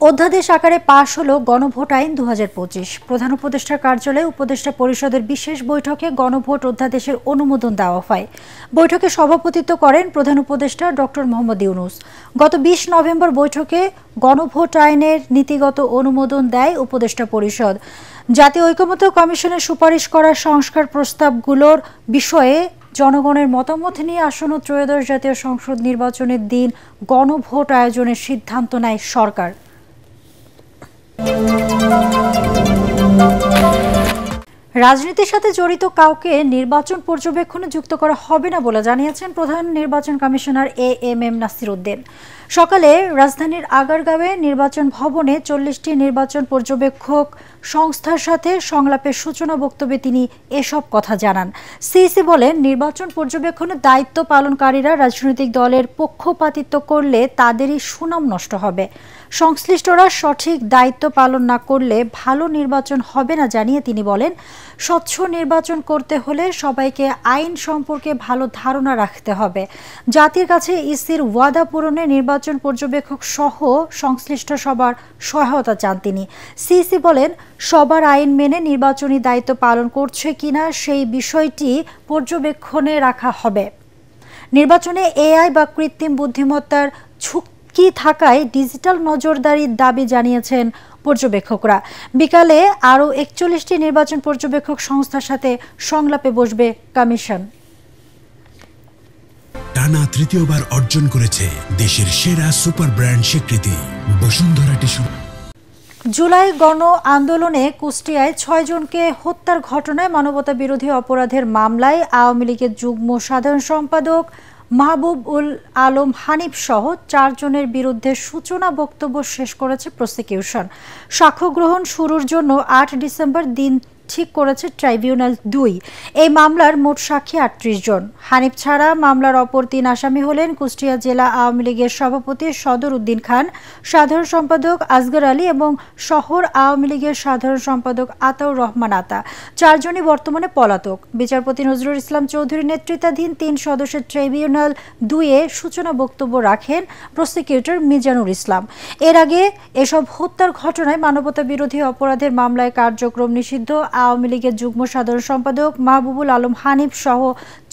অধ্যাদেশ আকারে পাশ হলো গণভোট আইন 2025। প্রধান উপদেষ্টার কার্যালয়ে উপদেষ্টা পরিষদের বিশেষ বৈঠকে গণভোট অধ্যাদেশের অনুমোদন দেওয়া হয়। বৈঠকে সভাপতিত্ব করেন প্রধান উপদেষ্টা ডক্টর মোহাম্মদ ইউনূস। গত 20 নভেম্বর বৈঠকে গণভোট আইনের নীতিগত অনুমোদন দেয় উপদেষ্টা পরিষদ। জাতীয় ঐকমত্য কমিশনের সুপারিশ করা সংস্কার প্রস্তাবগুলোর বিষয়ে জনগণের মতামত নিয়ে আসন্ন ত্রয়োদশ জাতীয় সংসদ নির্বাচনের দিন গণভোট আয়োজনের সিদ্ধান্ত নেয় সরকার। রাজনীতির সাথে জড়িত কাউকে নির্বাচন পর্যবেক্ষণে যুক্ত করা হবে না বলে জানিয়েছেন প্রধান নির্বাচন কমিশনার এএমএম নাসির উদ্দিন। সকালে রাজধানীর আগারগাঁওয়ে নির্বাচন ভবনে 40টি নির্বাচন পর্যবেক্ষক সংস্থার সাথে সংলাপের সূচনা বক্তব্যে তিনি এসব কথা জানান। সিইসি বলেন, নির্বাচন পর্যবেক্ষণের দায়িত্ব পালনকারীরা রাজনৈতিক দলের পক্ষপাতিত্ব করলে তাদেরই সুনাম নষ্ট হবে। সংশ্লিষ্টরা সঠিক দায়িত্ব পালন না করলে ভালো নির্বাচন হবে না জানিয়ে তিনি বলেন, স্বচ্ছ নির্বাচন করতে হলে সবাইকে আইন সম্পর্কে ভালো ধারণা রাখতে হবে। জাতির কাছে ইসির ওয়াদা পূরণে নির্বাচন পর্যবেক্ষক সহ সংশ্লিষ্ট সবার সহায়তা চান তিনি। সিইসি বলেন, সবার আইন মেনে নির্বাচনী দায়িত্ব পালন করছে কিনা সেই বিষয়টি পর্যবেক্ষণে রাখা হবে। নির্বাচনে এআই বা কৃত্রিম বুদ্ধিমত্তার ঝুঁকি থাকায় ডিজিটাল নজরদারির দাবি জানিয়েছেন পর্যবেক্ষকরা। বিকালে আরও 41টি নির্বাচন পর্যবেক্ষক সংস্থার সাথে সংলাপে বসবে কমিশন। টানা তৃতীয়বার অর্জন করেছে দেশের সেরা সুপার ব্র্যান্ড স্বীকৃতি বসুন্ধরা টিস্যু। জুলাই গণ আন্দোলনে কুষ্টিয়ায় 6 জনকে হত্যার ঘটনায় মানবতা বিরোধী অপরাধের মামলায় আওয়ামী লীগের যুগ্ম সাধারণ সম্পাদক মাহবুবুল আলম হানিফ সহ 4 জনের বিরুদ্ধে সূচনা বক্তব্য শেষ করেছে প্রসিকিউশন। সাক্ষ্য গ্রহণ শুরুর জন্য 8 ডিসেম্বর দিন ঠিক করেছে ট্রাইব্যুনাল 2। এই মামলার মোট সাক্ষী 38 জন। হানিফ ছাড়া মামলার অপর 3 আসামি হলেন কুষ্টিয়া জেলা আওয়ামী লীগের সভাপতি সদর উদ্দিন খান, সাধারণ সম্পাদক আসগর আলী এবং শহর আওয়ামী লীগের সাধারণ সম্পাদক আতাউর রহমান আতা। 4 জনই বর্তমানে পলাতক। বিচারপতি নজরুল ইসলাম চৌধুরী নেতৃত্বাধীন 3 সদস্যের ট্রাইব্যুনাল 2-এ সূচনা বক্তব্য রাখেন প্রসিকিউটর মিজানুর ইসলাম। এর আগে এসব হত্যার ঘটনায় মানবতা বিরোধী অপরাধের মামলায় কার্যক্রম নিষিদ্ধ আওয়ামী লীগের যুগ্ম সাধারণ সম্পাদক মাহবুবুল আলম হানিফ সহ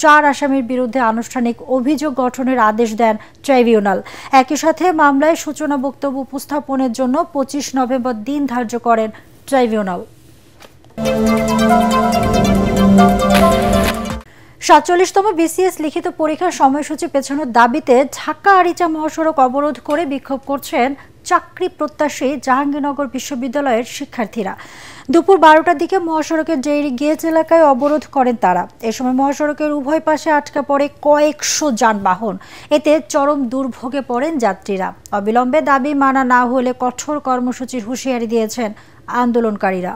4 আসামির বিরুদ্ধে আনুষ্ঠানিক অভিযোগ গঠনের আদেশ দেন ট্রাইব্যুনাল। একই সাথে মামলায় সূচনা বক্তব্য উপস্থাপনের জন্য 25 নভেম্বর দিন ধার্য করেন ট্রাইব্যুনাল। 47তম বিসিএস লিখিত পরীক্ষার সময়সূচি পেছানোর দাবিতে ঢাকা আরিচা মহাসড়ক অবরোধ করে বিক্ষোভ করছেন চাকরি প্রত্যাশী জাহাঙ্গীরনগর বিশ্ববিদ্যালয়ের শিক্ষার্থীরা। দুপুর 12টার দিকে মহাসড়কের ডেইরি গেজ এলাকায় অবরোধ করেন তারা। এ সময় মহাসড়কের উভয় পাশে আটকা পড়ে কয়েকশো যানবাহন। এতে চরম দুর্ভোগে পড়েন যাত্রীরা। অবিলম্বে দাবি মানা না হলে কঠোর কর্মসূচির হুঁশিয়ারি দিয়েছেন আন্দোলনকারীরা।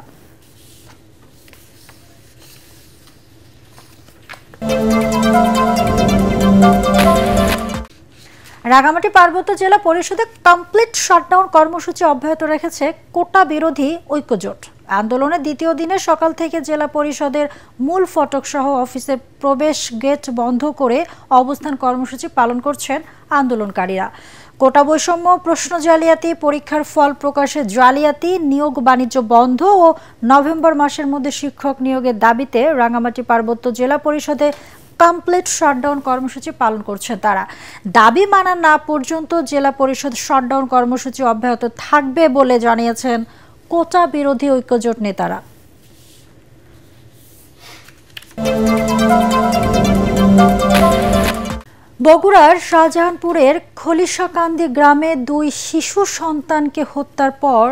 রাঙামাটি পার্বত্য জেলা পরিষদে কমপ্লিট শাটডাউন কর্মসূচি অব্যাহত রেখেছে কোটা বিরোধী ঐক্যজোট। আন্দোলনের দ্বিতীয় দিনে সকাল থেকে জেলা পরিষদের মূল ফটক সহ অফিসের প্রবেশ গেট বন্ধ করে অবস্থান কর্মসূচি পালন করছেন আন্দোলনকারীরা। কোটা বৈষম্য, প্রশ্ন জালিয়াতি, পরীক্ষার ফল প্রকাশে জালিয়াতি, নিয়োগ বাণিজ্য বন্ধ ও নভেম্বর মাসের মধ্যে শিক্ষক নিয়োগের দাবিতে রাঙামাটি পার্বত্য জেলা পরিষদে কমপ্লিট শাটডাউন কর্মসূচি পালন করছে তারা। দাবি মানা না পর্যন্ত জেলা পরিষদ শাটডাউন কর্মসূচি অব্যাহত থাকবে বলে জানিয়েছেন কোটা বিরোধী ঐক্যজোট নেতারা। বগুড়ার শাহজাহানপুরের খলিশাকান্দি গ্রামে 2 শিশু সন্তানকে হত্যার পর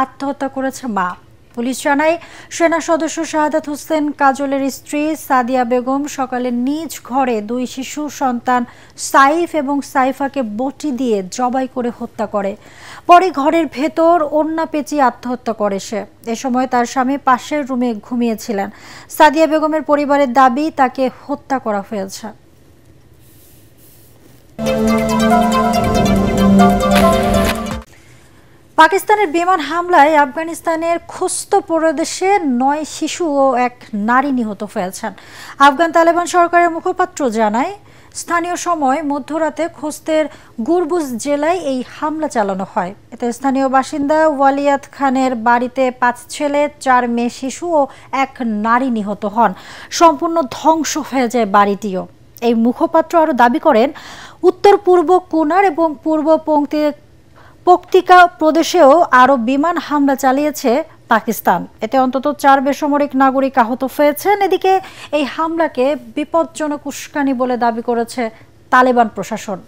আত্মহত্যা করেছে মা। পুলিশ জানায়, সেনা সদস্য শাহাদাত হোসেন কাজলের স্ত্রী সাদিয়া বেগম সকালে নিজ ঘরে 2 শিশু সন্তান সাইফ এবং সাইফাকে বটি দিয়ে জবাই করে হত্যা করে। পরে ঘরের ভেতর ওড়না পেঁচিয়ে আত্মহত্যা করে সে। এ সময় তার স্বামী পাশের রুমে ঘুমিয়েছিলেন। সাদিয়া বেগমের পরিবারের দাবি তাকে হত্যা করা হয়েছে। পাকিস্তানের বিমান হামলায় আফগানিস্তানের খুস্ত প্রদেশে 9 শিশু ও 1 নারী নিহত হয়েছেন। আফগান তালেবান সরকারের মুখপাত্র জানায়, স্থানীয় সময় মধ্যরাতে খোস্তের গুরবুজ জেলায় এই হামলা চালানো হয়। এতে স্থানীয় বাসিন্দা ওয়ালিয়াত খানের বাড়িতে 5 ছেলে 4 মেয়ে শিশু ও 1 নারী নিহত হন। সম্পূর্ণ ধ্বংস হয়ে যায় বাড়িটিও। এই মুখপাত্র আরও দাবি করেন, উত্তর পূর্ব কুনার এবং পূর্ব পক্তিকা প্রদেশেও আরও বিমান হামলা চালিয়েছে পাকিস্তান। এতে অন্তত 4 বেসামরিক নাগরিক আহত হয়েছেন। এদিকে এই হামলাকে বিপজ্জনক উস্কানি বলে দাবি করেছে তালেবান প্রশাসন।